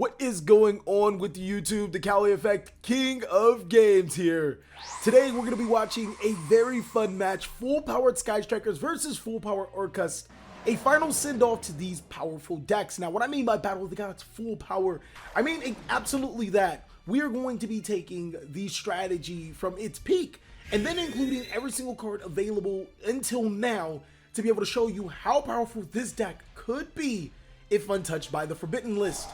What is going on with YouTube? TheCaliEffect, king of games here. Today we're going to be watching a very fun match, full-powered Sky Strikers versus full-power Orcust. A final send-off to these powerful decks. Now, what I mean by Battle of the Gods full power, I mean absolutely that. We are going to be taking the strategy from its peak and then including every single card available until now to be able to show you how powerful this deck could be if untouched by the Forbidden List.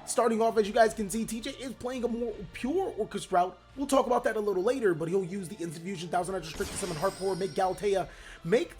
Starting off, as you guys can see, TJ is playing a more pure Orcust route. We'll talk about that a little later, but he'll use the Instant Fusion, 1000 Restricted Summon, Heart Power, make Galatea, make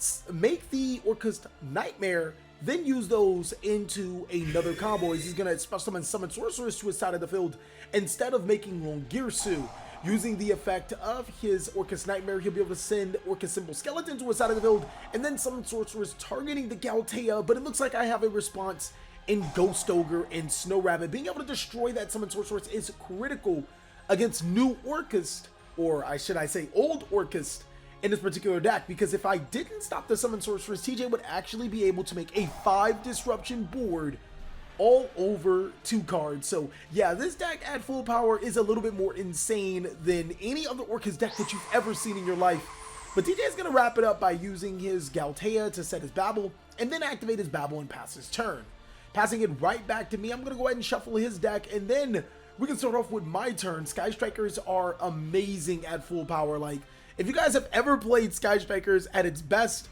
the Orcust Nightmare, then use those into another combo. He's going to special summon Sorceress to his side of the field instead of making Longirsu. Using the effect of his Orcust Nightmare, he'll be able to send Orcust Simple Skeleton to his side of the field and then summon Sorceress targeting the Galatea, but it looks like I have a response in Ghost Ogre and Snow Rabbit. Being able to destroy that summon Sorceress is critical against new Orcust, or should I say old Orcust, in this particular deck, because if I didn't stop the summon Sorceress, TJ would actually be able to make a 5 disruption board all over 2 cards. So yeah, this deck at full power is a little bit more insane than any other Orcust deck that you've ever seen in your life. But TJ is going to wrap it up by using his Galatea to set his Babel, and then activate his Babel and pass his turn. Passing it right back to me, I'm going to go ahead and shuffle his deck, and then we can start off with my turn. Sky Strikers are amazing at full power. Like, if you guys have ever played Sky Strikers at its best,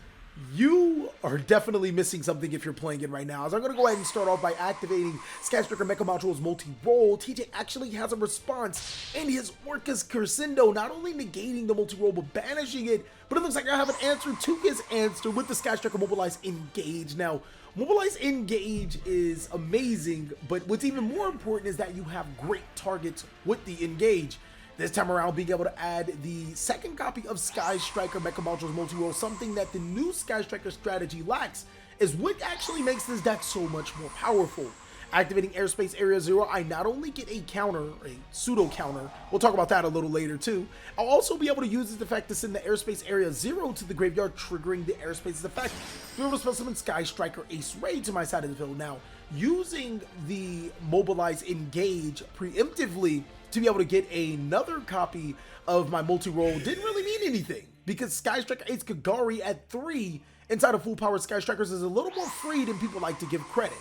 you are definitely missing something if you're playing it right now. So I'm going to go ahead and start off by activating Sky Striker Mecha Module's multi-roll. TJ actually has a response in his Orcust Crescendo, not only negating the multi-roll but banishing it, but it looks like I have an answer to his answer with the Sky Striker Mobilize Engage. Now, Mobilize Engage is amazing, but what's even more important is that you have great targets with the Engage. This time around, being able to add the second copy of Sky Striker Mecha Module's multi-roll, something that the new Sky Striker strategy lacks, is what actually makes this deck so much more powerful. Activating Airspace Area 0, I not only get a counter, a pseudo counter, we'll talk about that a little later too, I'll also be able to use this effect to send the Airspace Area 0 to the graveyard, triggering the Airspace's effect. Be able to spell summon Sky Striker Ace Ray to my side of the field. Now, using the Mobilize Engage preemptively to be able to get another copy of my multi-roll didn't really mean anything, because Sky Striker Ace Kagari at 3 inside of full power Sky Strikers is a little more free than people like to give credit.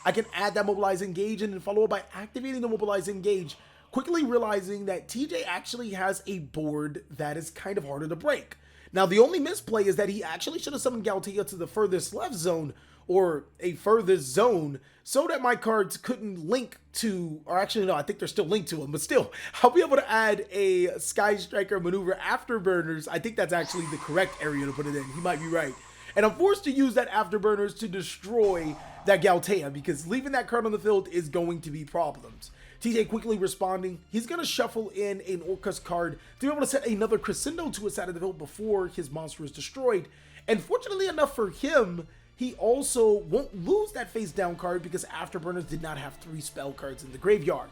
I can add that Mobilize Engage and then follow up by activating the Mobilize Engage, quickly realizing that TJ actually has a board that is kind of harder to break. Now, the only misplay is that he actually should have summoned Galatea to the furthest left zone, or a furthest zone, so that my cards couldn't link to, or actually no, I think they're still linked to him, but still, I'll be able to add a Sky Striker Maneuver Afterburners. I think that's actually the correct area to put it in. He might be right. And I'm forced to use that Afterburners to destroy that Galatea, because leaving that card on the field is going to be problems. TJ quickly responding, he's going to shuffle in an Orcust card to be able to set another Crescendo to his side of the field before his monster is destroyed. And fortunately enough for him, he also won't lose that face down card because Afterburners did not have 3 spell cards in the graveyard.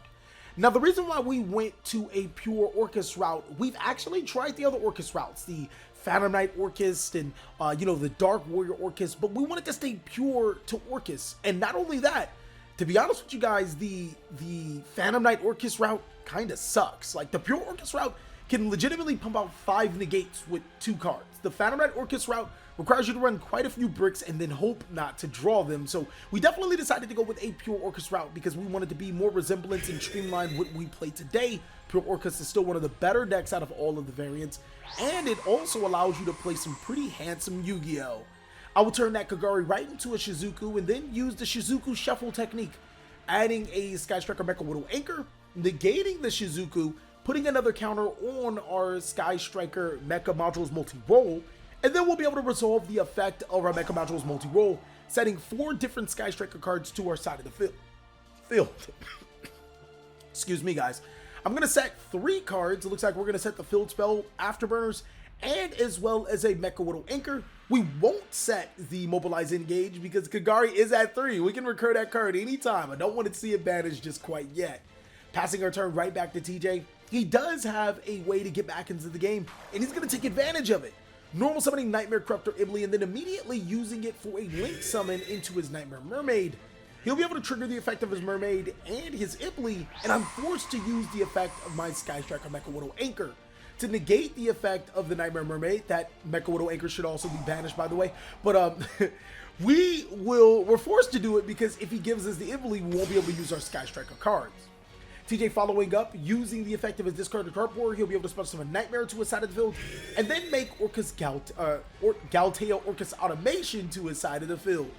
Now, the reason why we went to a pure Orcust route, we've actually tried the other Orcust routes, the Phantom Knight Orcust and, the Dark Warrior Orcust, but we wanted to stay pure to Orcust. And not only that, to be honest with you guys, the Phantom Knight Orcust route kind of sucks. Like, the pure Orcust route can legitimately pump out 5 negates with 2 cards. The Phantom Knight Orcust route requires you to run quite a few bricks and then hope not to draw them. So we definitely decided to go with a pure Orcust route because we wanted to be more resemblance and streamline what we play today. Pure Orcust is still one of the better decks out of all of the variants, and it also allows you to play some pretty handsome Yu-Gi-Oh! I will turn that Kagari right into a Shizuku and then use the Shizuku Shuffle technique, adding a Sky Striker Mecha Widow Anchor, negating the Shizuku, putting another counter on our Sky Striker Mecha Module's multi-roll, and then we'll be able to resolve the effect of our Mecha Module's multi-roll, setting 4 different Sky Striker cards to our side of the field. Excuse me, guys. I'm going to set 3 cards. It looks like we're going to set the Field Spell, Afterburners, and as well as a Mecha Widow Anchor. We won't set the Mobilize Engage because Kagari is at 3. We can recur that card anytime. I don't want to see it banished just quite yet. Passing our turn right back to TJ. He does have a way to get back into the game, and he's going to take advantage of it. Normal summoning Nightmare Corruptor Ibli and then immediately using it for a Link summon into his Nightmare Mermaid. he'll be able to trigger the effect of his Mermaid and his Ibly, and I'm forced to use the effect of my Sky Striker Mecha Widow Anchor to negate the effect of the Nightmare Mermaid. That Mecha Widow Anchor should also be banished, by the way, but we're forced to do it because if he gives us the Ibly, we won't be able to use our Sky Striker cards. TJ following up, using the effect of his discarded card pool, he'll be able to special summon Nightmare to his side of the field, and then make Galtea Orcust Automation to his side of the field.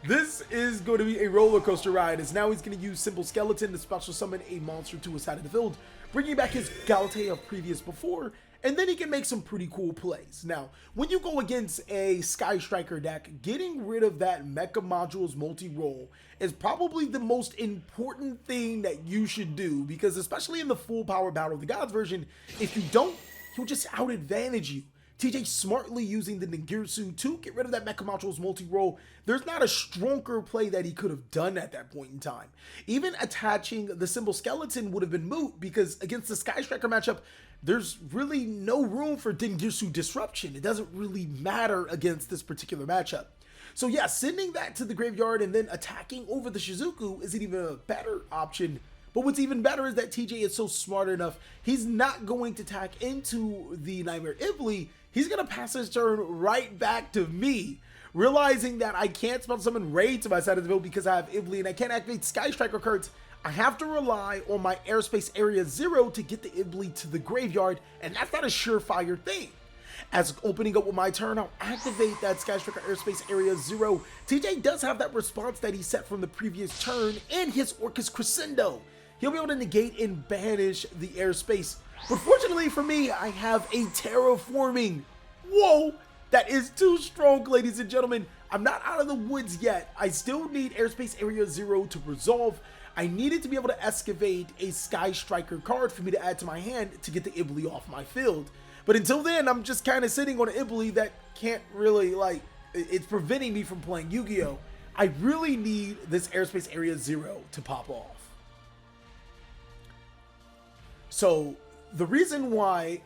This is going to be a roller coaster ride, as now he's going to use Simple Skeleton to special summon a monster to his side of the field, bringing back his Galtea of previous before, and then he can make some pretty cool plays. Now, when you go against a Sky Striker deck, getting rid of that Mecha Modules multi-role is probably the most important thing that you should do, because especially in the full power Battle of the Gods version, if you don't, he'll just out-advantage you. TJ smartly using the Ningirsu to get rid of that Mecha Modules multi-role. There's not a stronger play that he could have done at that point in time. Even attaching the Simple Skeleton would have been moot, because against the Sky Striker matchup, there's really no room for Ningirsu disruption. It doesn't really matter against this particular matchup. So yeah, sending that to the graveyard and then attacking over the Shizuku isn't even a better option. But what's even better is that TJ is so smart enough, he's not going to tack into the Nightmare Ibly. He's going to pass his turn right back to me, realizing that I can't special summon Ray to my side of the field because I have Ibly and I can't activate Sky Striker cards. I have to rely on my Airspace Area 0 to get the Ibly to the graveyard, and that's not a surefire thing. As opening up with my turn, I'll activate that Sky Striker Airspace Area 0. TJ does have that response that he set from the previous turn in his Orcust Crescendo. He'll be able to negate and banish the airspace. But fortunately for me, I have a terraforming. Whoa, that is too strong, ladies and gentlemen. I'm not out of the woods yet. I still need Airspace Area 0 to resolve. I needed to be able to excavate a Sky Striker card for me to add to my hand to get the Ibly off my field. But until then, I'm just kind of sitting on an Ibly that can't really, it's preventing me from playing Yu-Gi-Oh! I really need this Airspace Area 0 to pop off. So the reason why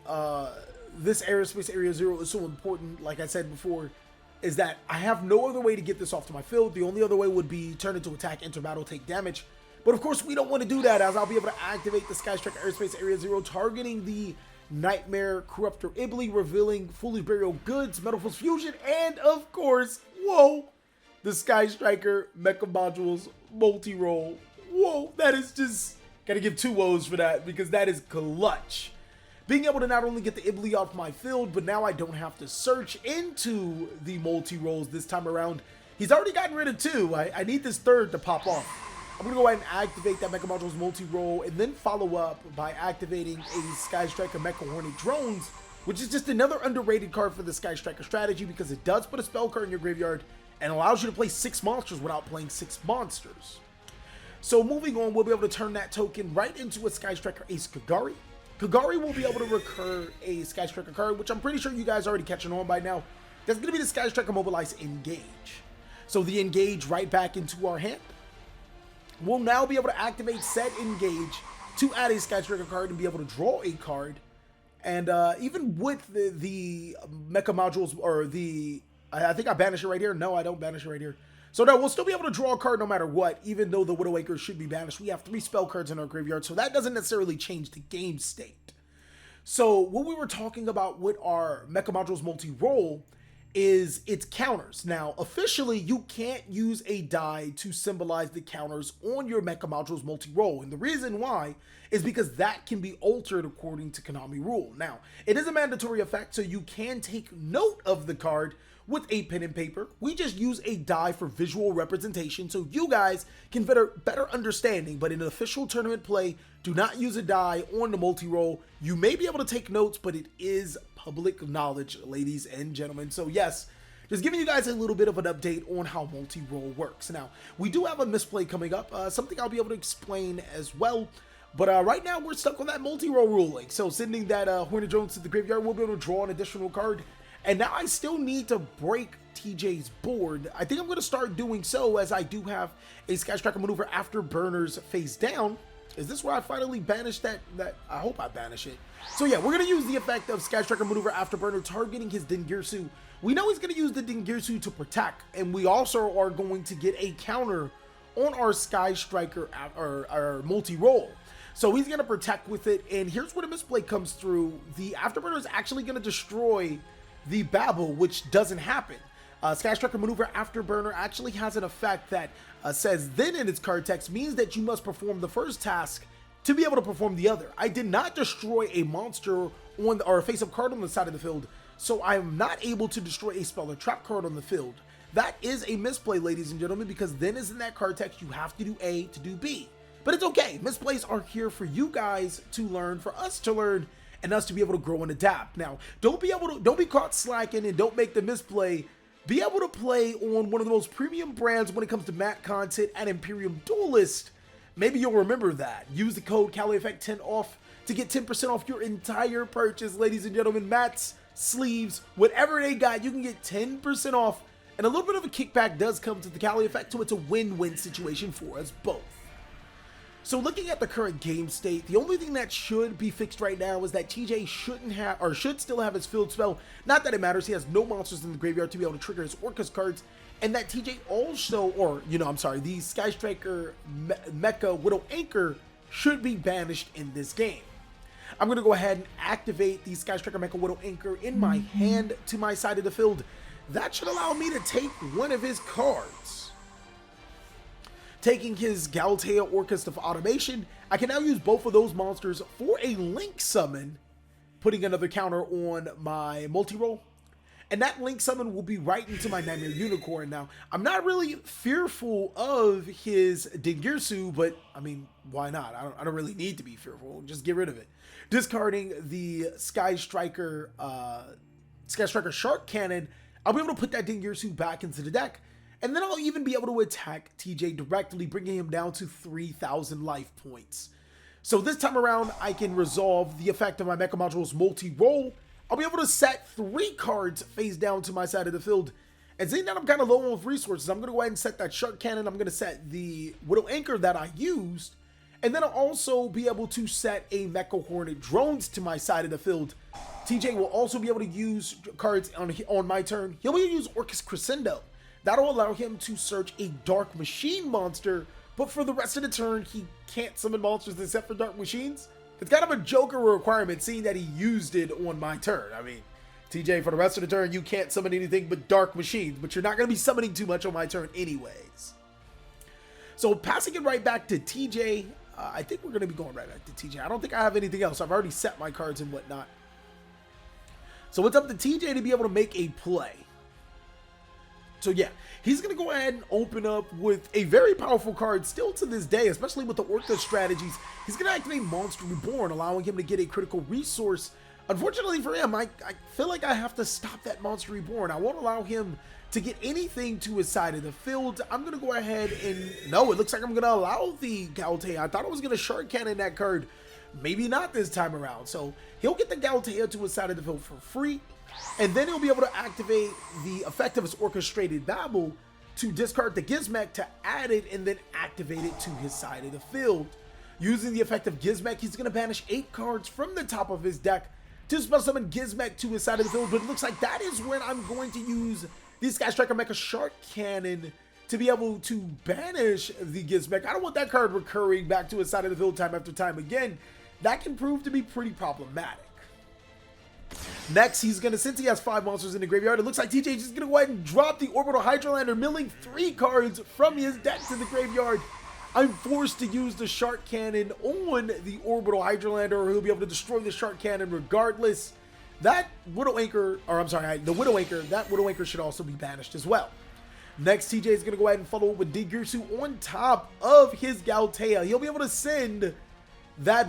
this Airspace Area 0 is so important, like I said before, is that I have no other way to get this off to my field. The only other way would be turn it to attack, enter battle, take damage. But of course, we don't want to do that, as I'll be able to activate the Sky Striker Airspace Area 0, targeting the Nightmare Corruptor Ibly, revealing Foolish Burial Goods, Metal Force Fusion, and of course, whoa, the Sky Striker Mecha Modules multi-roll. Whoa, that is just... Gotta give two woes for that, because that is clutch. Being able to not only get the Ibly off my field, but now I don't have to search into the multi-rolls this time around. He's already gotten rid of two. I need this third to pop off. I'm gonna go ahead and activate that Mecha Modules multi-roll, and then follow up by activating a Sky Striker Mecha Hornet Drones, which is just another underrated card for the Sky Striker strategy, because it does put a spell card in your graveyard and allows you to play 6 monsters without playing 6 monsters. So moving on, we'll be able to turn that token right into a Sky Striker Ace Kagari. Kagari will be able to recur a Sky Striker card, which I'm pretty sure you guys are already catching on by now. That's going to be the Sky Striker Mobilize Engage. So the Engage right back into our hand. We'll now be able to activate said Engage to add a Sky Striker card and be able to draw a card. And even with the Mecha Modules, or the... I think I banish it right here. No, I don't banish it right here. So now we'll still be able to draw a card no matter what, even though the Widowmaker should be banished. We have 3 spell cards in our graveyard, so that doesn't necessarily change the game state. So what we were talking about with our Mecha Modules multi-roll is its counters. Now, officially, you can't use a die to symbolize the counters on your Mecha Modules multi-roll. And the reason why is because that can be altered according to Konami rule. Now, it is a mandatory effect, so you can take note of the card with a pen and paper. We just use a die for visual representation so you guys can better understanding. But in an official tournament play, do not use a die on the multi-roll. You may be able to take notes, but it is public knowledge, ladies and gentlemen. So yes, just giving you guys a little bit of an update on how multi-roll works. Now, we do have a misplay coming up, something I'll be able to explain as well. But right now, we're stuck on that multi-roll ruling. So sending that Hornet Drones to the graveyard, we'll be able to draw an additional card. And now I still need to break TJ's board. I think I'm going to start doing so, as I do have a Sky Striker Maneuver Afterburners face down. Is this where I finally banish that? I hope I banish it. So yeah, we're going to use the effect of Sky Striker Maneuver Afterburner, targeting his Dingirsu. We know he's going to use the Dingirsu to protect, and we also are going to get a counter on our Sky Striker or our multi-roll. So he's going to protect with it, and here's where the misplay comes through. The Afterburner is actually going to destroy the Babel, which doesn't happen. Sky Striker Maneuver Afterburner actually has an effect that says then in its card text means that you must perform the first task to be able to perform the other. I did not destroy a monster on or a face-up card on the side of the field, so I am not able to destroy a spell or trap card on the field. That is a misplay, ladies and gentlemen, because then is in that card text you have to do A to do B. But it's okay. Misplays are here for you guys to learn, for us to learn, and us to be able to grow and adapt. Now, don't be caught slacking and don't make the misplay. Be able to play on one of the most premium brands when it comes to mat content at Imperium Duelist. Maybe you'll remember that. Use the code CaliEffect10 off to get 10% off your entire purchase, ladies and gentlemen. Mats, sleeves, whatever they got, you can get 10% off. And a little bit of a kickback does come to the CaliEffect, so it's a win-win situation for us both. So looking at the current game state, the only thing that should be fixed right now is that TJ should still have his field spell. Not that it matters, he has no monsters in the graveyard to be able to trigger his Orcust cards. And that TJ also, the Sky Striker Mecha Widow Anchor should be banished in this game. I'm going to go ahead and activate the Sky Striker Mecha Widow Anchor in my hand to my side of the field. That should allow me to take one of his cards. Taking his Galatea Orcust of Automation, I can now use both of those monsters for a Link Summon, putting another counter on my multi-roll. And that Link Summon will be right into my Nightmare Unicorn. Now, I'm not really fearful of his Dingirsu, but, I mean, why not? I don't really need to be fearful. Just get rid of it. Discarding the Sky Striker Shark Cannon, I'll be able to put that Dingirsu back into the deck. And then I'll even be able to attack TJ directly, bringing him down to 3,000 life points. So this time around, I can resolve the effect of my Mecha Module's multi-roll. I'll be able to set 3 cards face down to my side of the field. And seeing that I'm kind of low on resources, I'm going to go ahead and set that Shark Cannon. I'm going to set the Widow Anchor that I used. And then I'll also be able to set a Mecha Hornet Drones to my side of the field. TJ will also be able to use cards on my turn. He'll be able to use Orcust Crescendo. That'll allow him to search a Dark Machine monster, but for the rest of the turn, he can't summon monsters except for Dark Machines. It's kind of a Joker requirement, seeing that he used it on my turn. I mean, TJ, for the rest of the turn, you can't summon anything but Dark Machines, but you're not going to be summoning too much on my turn anyways. So passing it right back to TJ, I think we're going to be going right back to TJ. I don't think I have anything else. I've already set my cards and whatnot. So it's up to TJ to be able to make a play. So yeah, he's going to go ahead and open up with a very powerful card still to this day, especially with the Orca strategies. He's going to activate Monster Reborn, allowing him to get a critical resource. Unfortunately for him, I feel like I have to stop that Monster Reborn. I won't allow him to get anything to his side of the field. I'm going to go ahead and... No, it looks like I'm going to allow the Galatea. I thought I was going to Shark Cannon that card. Maybe not this time around. So he'll get the Galatea to his side of the field for free. And then he'll be able to activate the effect of his Orchestrated Babel to discard the Gizmek to add it and then activate it to his side of the field. Using the effect of Gizmek, he's going to banish 8 cards from the top of his deck to spell summon Gizmek to his side of the field. But it looks like that is when I'm going to use the Sky Striker Mecha Shark Cannon to be able to banish the Gizmek. I don't want that card recurring back to his side of the field time after time again. That can prove to be pretty problematic. Next, he's going to, since he has 5 monsters in the graveyard, it looks like TJ is just going to go ahead and drop the Orbital Hydrolander, milling 3 cards from his deck to the graveyard. I'm forced to use the Shark Cannon on the Orbital Hydrolander, or he'll be able to destroy the Shark Cannon regardless. That Widow Anchor, or I'm sorry, the Widow Anchor, that Widow Anchor should also be banished as well. Next, TJ is going to go ahead and follow with Dingirsu on top of his Galatea. He'll be able to send that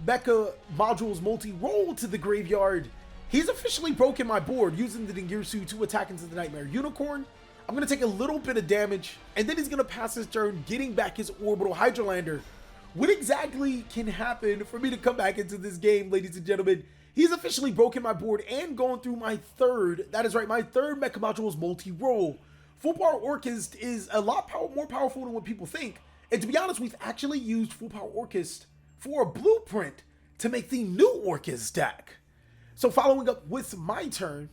Mecha Module's multi-roll to the graveyard. He's officially broken my board using the Dingirsu to attack into the Nightmare Unicorn. I'm going to take a little bit of damage, and then he's going to pass his turn getting back his Orbital Hydrolander. What exactly can happen for me to come back into this game, ladies and gentlemen? He's officially broken my board and gone through my third, that is right, my third Mecha Module's multi-roll. Full Power Orcust is a lot more powerful than what people think. And to be honest, we've actually used Full Power Orcust for a blueprint to make the new Orcust deck. So following up with my turn,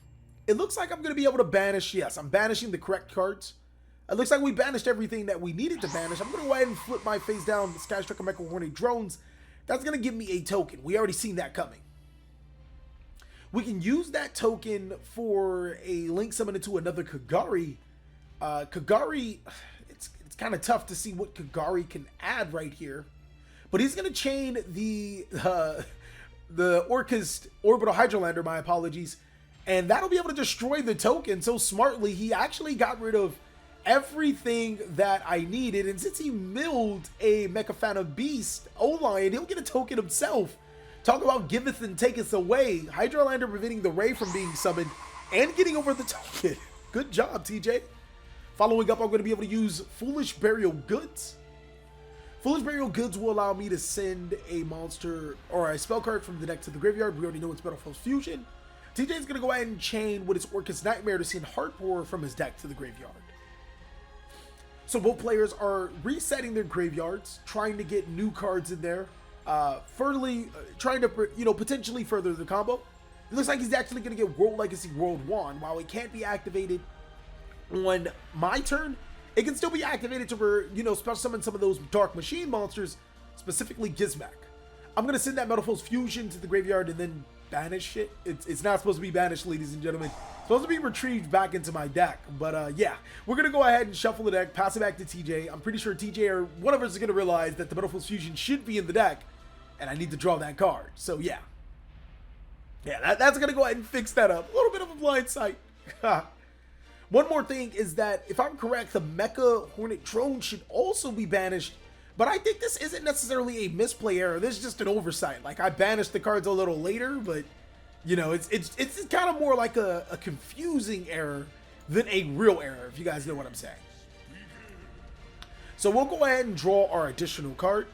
it looks like I'm going to be able to banish, yes, I'm banishing the correct cards. It looks like we banished everything that we needed to banish. I'm going to go ahead and flip my face down the Sky Striker Mecha Hornet drones. That's going to give me a token. We already seen that coming. We can use that token for a link summon into another Kagari. Kagari, it's kind of tough to see what Kagari can add right here. But he's going to chain the Orcust Orbital Hydrolander, my apologies. And that'll be able to destroy the token. So smartly, he actually got rid of everything that I needed, and since he milled a Mechaphana Beast O-Lion, he'll get a token himself. Talk about giveth and taketh away. Hydrolander preventing the Ray from being summoned and getting over the token. Good job, TJ. Following up, I'm going to be able to use Foolish Burial Goods. Foolish Burial Goods will allow me to send a monster or a spell card from the deck to the graveyard. We already know it's Battlefield Fusion. TJ is going to go ahead and chain what is Orcust Nightmare to send Heartbore from his deck to the graveyard. So both players are resetting their graveyards, trying to get new cards in there, trying to potentially further the combo. It looks like he's actually going to get World Legacy World 1. While it can't be activated on my turn, it can still be activated to special summon some of those Dark Machine monsters, specifically Gizmak. I'm going to send that Battlefield Fusion to the graveyard and then banish it. It's not supposed to be banished, ladies and gentlemen. It's supposed to be retrieved back into my deck. But yeah, we're going to go ahead and shuffle the deck, pass it back to TJ. I'm pretty sure TJ or one of us is going to realize that the Battlefield Fusion should be in the deck, and I need to draw that card. So yeah. Yeah, that's going to go ahead and fix that up. A little bit of a blind sight. One more thing is that, if I'm correct, the Mecha Hornet Drone should also be banished. But I think this isn't necessarily a misplay error. This is just an oversight. Like, I banished the cards a little later, but, it's kind of more like a confusing error than a real error, if you guys know what I'm saying. So we'll go ahead and draw our additional card.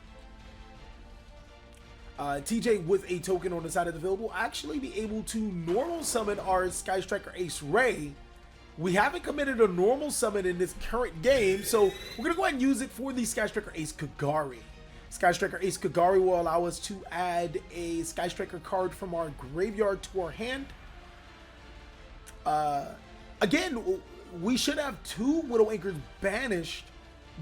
TJ, with a token on the side of the field, will actually be able to normal summon our Sky Striker Ace Ray. We haven't committed a normal summon in this current game, so we're going to go ahead and use it for the Sky Striker Ace Kagari. Sky Striker Ace Kagari will allow us to add a Sky Striker card from our graveyard to our hand. Again, we should have 2 Widow Anchors banished,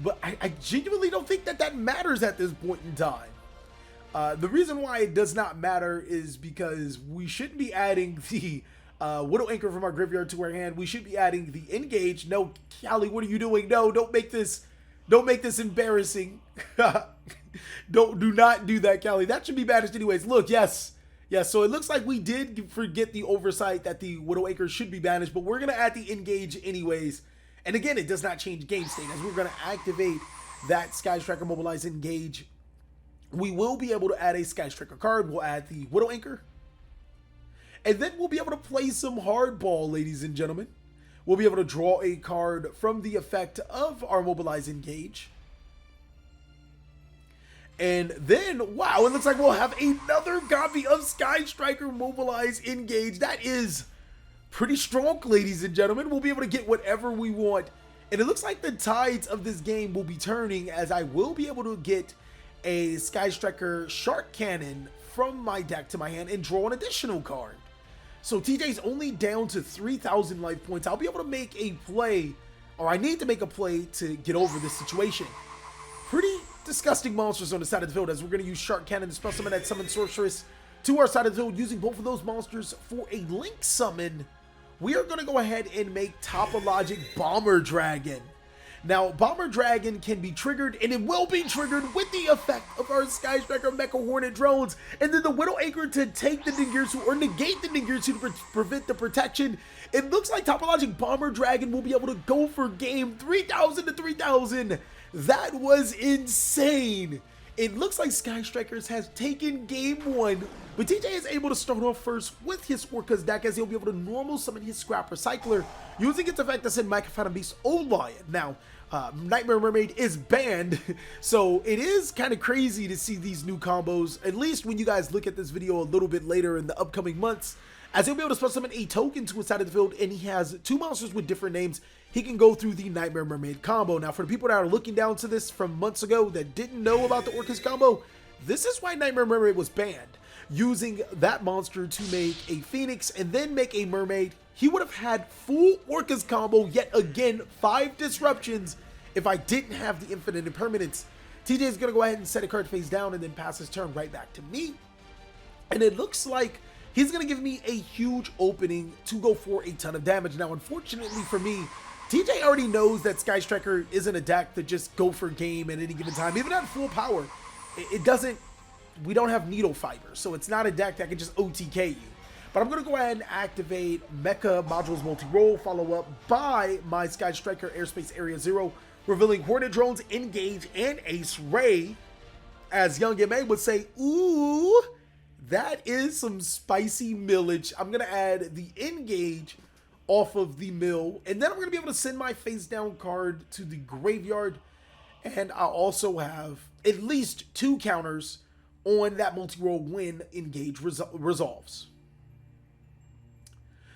but I genuinely don't think that matters at this point in time. The reason why it does not matter is because we shouldn't be adding the Widow Anchor from our graveyard to our hand. We should be adding the Engage. No, Callie, what are you doing? No, don't make this embarrassing. Do not do that, Callie. That should be banished anyways. Look, yes. So it looks like we did forget the oversight that the Widow Anchor should be banished, but we're going to add the Engage anyways. And again, it does not change game state, as we're going to activate that Sky Striker Mobilize Engage. We will be able to add a Sky Striker card. We'll add the Widow Anchor. And then we'll be able to play some hardball, ladies and gentlemen. We'll be able to draw a card from the effect of our Mobilize Engage. And then, wow, it looks like we'll have another copy of Sky Striker Mobilize Engage. That is pretty strong, ladies and gentlemen. We'll be able to get whatever we want. And it looks like the tides of this game will be turning, as I will be able to get a Sky Striker Shark Cannon from my deck to my hand and draw an additional card. So TJ's only down to 3,000 life points. I'll be able to make a play, or I need to make a play to get over this situation. Pretty disgusting monsters on the side of the field, as we're going to use Shark Cannon to spell summon that Summon Sorceress to our side of the field, using both of those monsters for a link summon. We are going to go ahead and make Topologic Bomber Dragon. Now, Bomber Dragon can be triggered, and it will be triggered with the effect of our Sky Striker Mecha Hornet drones, and then the Widow Anchor to take the Ningirsu, or negate the Ningirsu to prevent the protection. It looks like Topologic Bomber Dragon will be able to go for game 3,000 to 3,000. That was insane. It looks like Sky Strikers has taken game 1, but TJ is able to start off first with his Orcust deck, as he'll be able to normal summon his Scrap Recycler, using its effect to send Mechaphana Beast O-Lion. Now, Nightmare Mermaid is banned, so it is kind of crazy to see these new combos, at least when you guys look at this video a little bit later in the upcoming months, as he'll be able to special summon a token to his side of the field, and he has 2 monsters with different names. He can go through the Nightmare Mermaid combo. Now, for the people that are looking down to this from months ago that didn't know about the Orcust combo, this is why Nightmare Mermaid was banned. Using that monster to make a Phoenix and then make a Mermaid, he would have had full Orcust combo yet again, 5 disruptions if I didn't have the infinite impermanence. TJ is going to go ahead and set a card face down and then pass his turn right back to me. And it looks like he's going to give me a huge opening to go for a ton of damage. Now, unfortunately for me, TJ already knows that Sky Striker isn't a deck to just go for game at any given time. Even at full power, it doesn't, we don't have needle fiber, so it's not a deck that can just OTK you. But I'm going to go ahead and activate Mecha Modules Multi-Roll, follow up by my Sky Striker Airspace Area 0, revealing Hornet Drones, Engage, and Ace Ray. As Young MA would say, ooh, that is some spicy millage. I'm going to add the Engage off of the mill, and then I'm going to be able to send my face down card to the graveyard, and I'll also have at least 2 counters on that multi-roll when Engage resolves.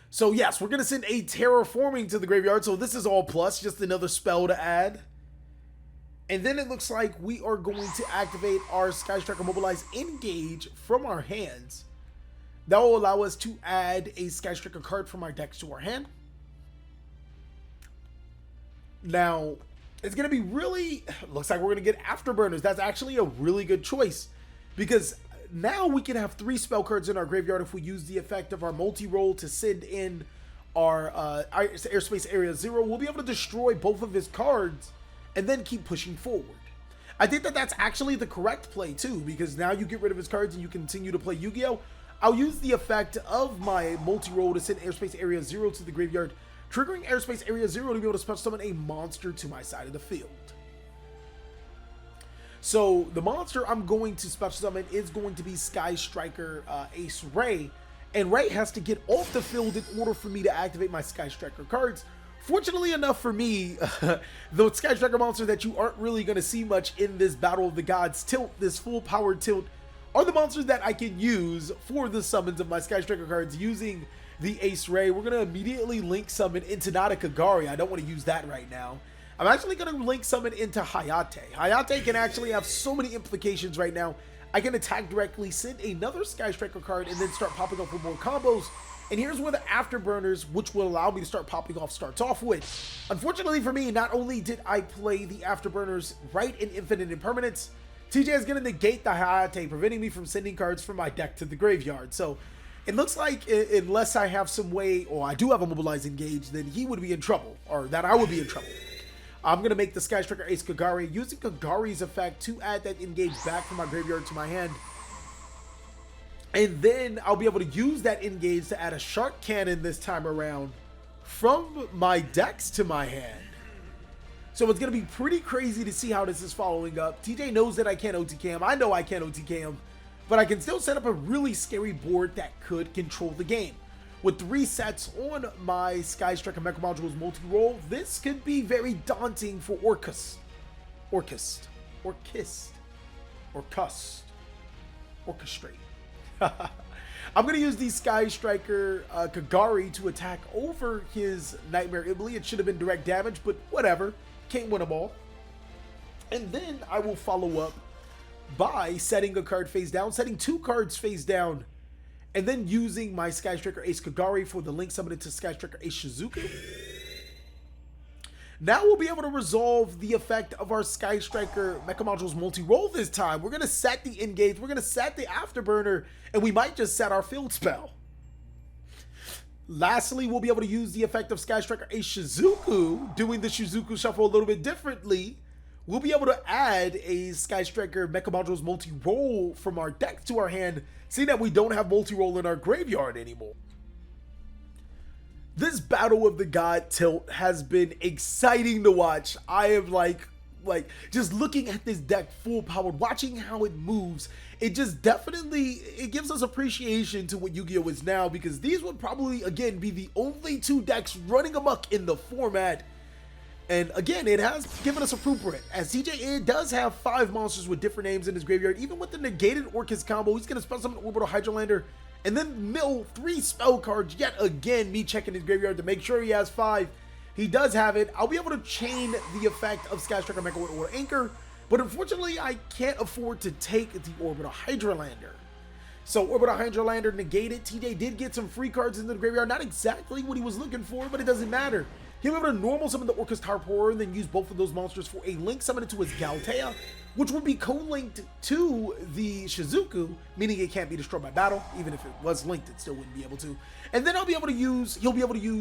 So yes, we're going to send a Terraforming to the graveyard, so this is all plus, just another spell to add. And then it looks like we are going to activate our Sky Striker Mobilize Engage from our hands. That will allow us to add a Sky Striker card from our decks to our hand. Now, it's going to be really, looks like we're going to get Afterburners. That's actually a really good choice, because now we can have 3 spell cards in our graveyard if we use the effect of our multi-roll to send in our Airspace Area 0. We'll be able to destroy both of his cards and then keep pushing forward. I think that that's actually the correct play too, because now you get rid of his cards and you continue to play Yu-Gi-Oh! I'll use the effect of my multi-roll to send Airspace Area 0 to the graveyard, triggering Airspace Area 0 to be able to special summon a monster to my side of the field. So the monster I'm going to special summon is going to be Sky Striker Ace Ray, and Ray has to get off the field in order for me to activate my Sky Striker cards. Fortunately enough for me, the Sky Striker monster that you aren't really going to see much in this Battle of the Gods tilt, this full power tilt, are the monsters that I can use for the summons of my Sky Striker cards using the Ace Ray. We're going to immediately link summon into not a Kagari. I don't want to use that right now. I'm actually going to link summon into Hayate. Hayate can actually have so many implications right now. I can attack directly, send another Sky Striker card, and then start popping up with more combos. And here's where the Afterburners, which will allow me to start popping off, starts off with. Unfortunately for me, not only did I play the Afterburners right in Infinite Impermanence, TJ is going to negate the Hayate, preventing me from sending cards from my deck to the graveyard. So it looks like unless I have some way, or I do have a Mobilize Engage, then he would be in trouble, or that I would be in trouble. I'm going to make the Sky Striker Ace Kagari, using Kagari's effect to add that Engage back from my graveyard to my hand. And then I'll be able to use that Engage to add a Shark Cannon this time around from my decks to my hand. So it's going to be pretty crazy to see how this is following up. TJ knows that I can't OTK him. I know I can't OTK him. But I can still set up a really scary board that could control the game. With 3 sets on my Sky Striker Mecha Modules multi-roll, this could be very daunting for Orcust. Orchestrate. I'm going to use the Sky Striker Kagari to attack over his Nightmare Ibli. It should have been direct damage, but whatever. Can't win them all. And then I will follow up by setting a card face down, setting 2 cards face down, and then using my Sky Striker Ace Kagari for the link summon to Sky Striker Ace Shizuku. Now we'll be able to resolve the effect of our Sky Striker Mecha Modules multi-roll this time. We're going to set the Engage, we're going to set the Afterburner, and we might just set our field spell. Lastly, we'll be able to use the effect of Sky Striker Ace Shizuku, doing the Shizuku Shuffle a little bit differently. We'll be able to add a Sky Striker Mecha Modules multi-roll from our deck to our hand, seeing that we don't have multi-roll in our graveyard anymore. This Battle of the God tilt has been exciting to watch. I am like just looking at this deck full powered, watching how it moves. It just definitely, it gives us appreciation to what Yu-Gi-Oh! Is now, because these would probably, again, be the only 2 decks running amok in the format. And again, it has given us a blueprint, as TJ does have 5 monsters with different names in his graveyard. Even with the negated Orcust combo, he's going to special summon Orbital Hydrolander and then mill 3 spell cards. Yet again, me checking his graveyard to make sure he has 5. He does have it. I'll be able to chain the effect of Sky Striker Mecha with Orbital Anchor, but unfortunately, I can't afford to take the Orbital Hydrolander. So Orbital Hydrolander negated. TJ did get some free cards into the graveyard. Not exactly what he was looking for, but it doesn't matter. He'll be able to normal summon the Orcust Harporer and then use both of those monsters for a link summon into his Galtea, which would be co-linked to the Shizuku, meaning it can't be destroyed by battle. Even if it was linked, it still wouldn't be able to. And then he'll be able to use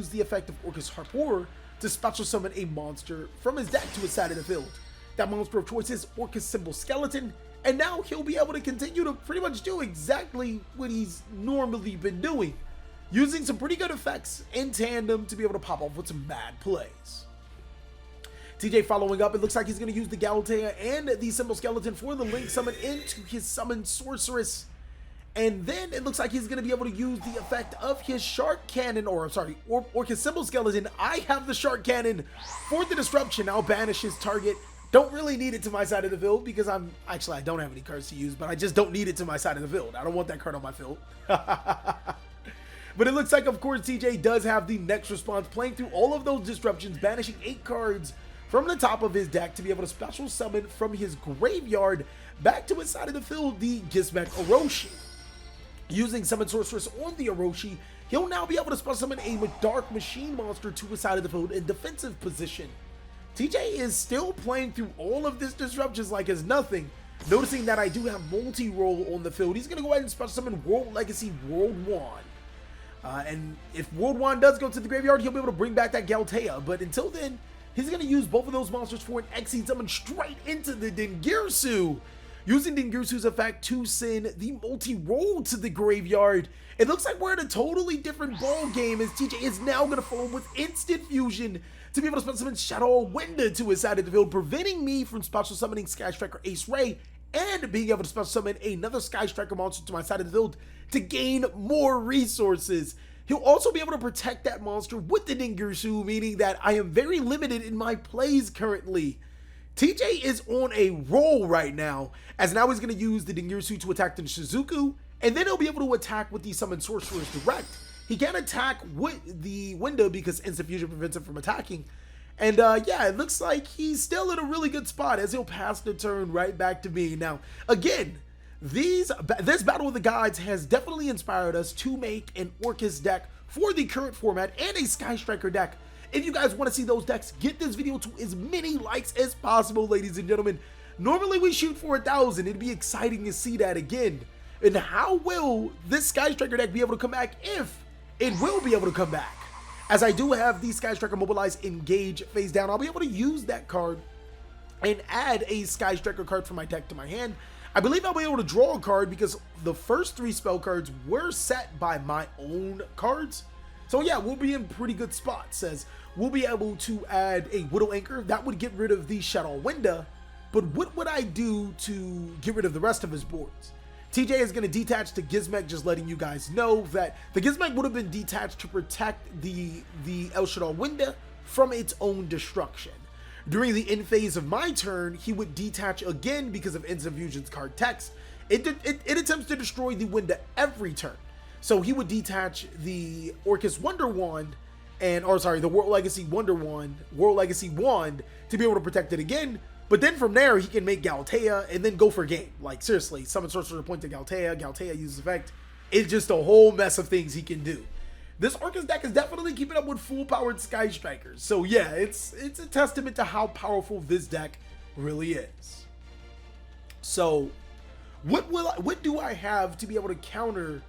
the effect of Orcust Harporer to special summon a monster from his deck to his side of the field. That monster of choice is Orcust Symbol Skeleton, and now he'll be able to continue to pretty much do exactly what he's normally been doing, using some pretty good effects in tandem to be able to pop off with some bad plays. TJ following up, it looks like he's going to use the Galtea and the Symbol Skeleton for the link summon into his Summon Sorceress. And then it looks like he's going to be able to use the effect of his Shark Cannon, Orcust Symbol Skeleton. I have the Shark Cannon for the disruption. I'll banish his target. Don't really need it to my side of the field because I don't have any cards to use, but I just don't need it to my side of the field. I don't want that card on my field. But it looks like, of course, TJ does have the next response, playing through all of those disruptions, banishing 8 cards from the top of his deck to be able to special summon from his graveyard back to his side of the field the Gizmek Orochi. Using Summon Sorceress on the Orochi, he'll now be able to special summon a Dark Machine monster to his side of the field in defensive position. TJ is still playing through all of this disruptions like it's nothing. Noticing that I do have multi-roll on the field, he's going to go ahead and special summon World Legacy World Wand. And if World Wand does go to the graveyard, he'll be able to bring back that Galtea. But until then, he's going to use both of those monsters for an Exceed summon straight into the Dingirsu. Using Dingirsu's effect to send the multi-roll to the graveyard. It looks like we're in a totally different ball game as TJ is now going to form with instant fusion to be able to special summon Shadow Winda to his side of the field, preventing me from special summoning Sky Striker Ace Ray and being able to special summon another Sky Striker monster to my side of the field to gain more resources. He'll also be able to protect that monster with the Dingirsu, meaning that I am very limited in my plays currently. TJ is on a roll right now, as now he's going to use the Dingirsu to attack the Shizuku, and then he'll be able to attack with the Summon Sorceress direct. He can't attack with the window because Instant Fusion prevents him from attacking. And yeah, it looks like he's still in a really good spot as he'll pass the turn right back to me. Now, again, this Battle of the Gods has definitely inspired us to make an Orcust deck for the current format and a Sky Striker deck. If you guys want to see those decks, get this video to as many likes as possible, ladies and gentlemen. Normally we shoot for 1,000. It'd be exciting to see that again. And how will this Sky Striker deck be able to come back, if it will be able to come back? As I do have the Sky Striker Mobilize Engage face down, I'll be able to use that card and add a Sky Striker card from my deck to my hand. I believe I'll be able to draw a card because the first 3 spell cards were set by my own cards. So yeah, we'll be in pretty good spots, as we'll be able to add a Widow Anchor. That would get rid of the Shadow Winda, but what would I do to get rid of the rest of his boards? TJ is going to detach the Gizmek, just letting you guys know that the Gizmek would have been detached to protect the El Shadow Winda from its own destruction. During the end phase of my turn, he would detach again because of Instant Fusion's card text. It attempts to destroy the Winda every turn. So he would detach the Orcust Wonder Wand, the World Legacy Wand to be able to protect it again. But then from there, he can make Galtea and then go for game. Like, seriously, Summon Sorcerer point to Galtea, Galtea uses effect. It's just a whole mess of things he can do. This Orcust deck is definitely keeping up with full-powered Sky Strikers. So yeah, it's a testament to how powerful this deck really is. So, what do I have to be able to counter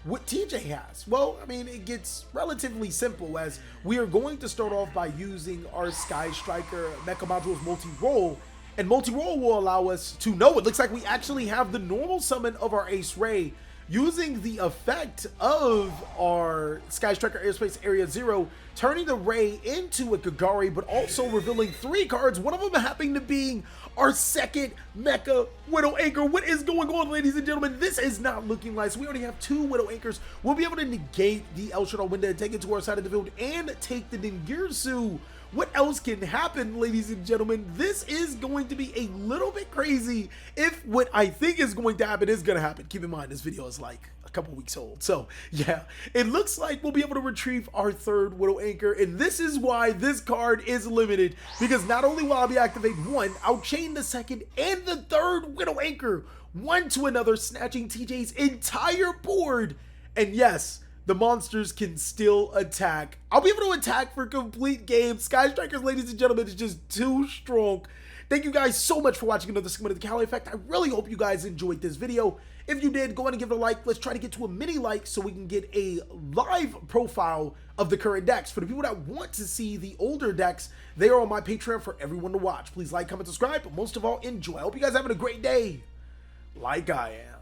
what TJ has? Well, I mean, it gets relatively simple, as we are going to start off by using our Sky Striker Mecha Modules multi-roll, and multi-roll will allow us to know, it looks like we actually have the normal summon of our Ace Ray, using the effect of our Sky Striker Airspace Area 0, turning the Ray into a Kagari, but also revealing 3 cards, one of them happening to being our second Mecha Widow Anchor. What is going on, ladies and gentlemen? This is not looking nice. We already have 2 Widow Anchors. We'll be able to negate the El Shadow Winda and take it to our side of the field and take the Dingirsu. What else can happen, ladies and gentlemen? This is going to be a little bit crazy if what I think is going to happen is going to happen. Keep in mind, this video is like a couple weeks old. So yeah, it looks like we'll be able to retrieve our 3rd Widow Anchor. And this is why this card is limited, because not only will I be activating 1, I'll chain the 2nd and the 3rd Widow Anchor one to another, snatching TJ's entire board. And yes, the monsters can still attack. I'll be able to attack for complete games. Sky Strikers, ladies and gentlemen, is just too strong. Thank you guys so much for watching another segment of the TheCaliEffect. I really hope you guys enjoyed this video. If you did, go ahead and give it a like. Let's try to get to a mini like so we can get a live profile of the current decks. For the people that want to see the older decks, they are on my Patreon for everyone to watch. Please like, comment, subscribe, but most of all, enjoy. I hope you guys are having a great day, like I am.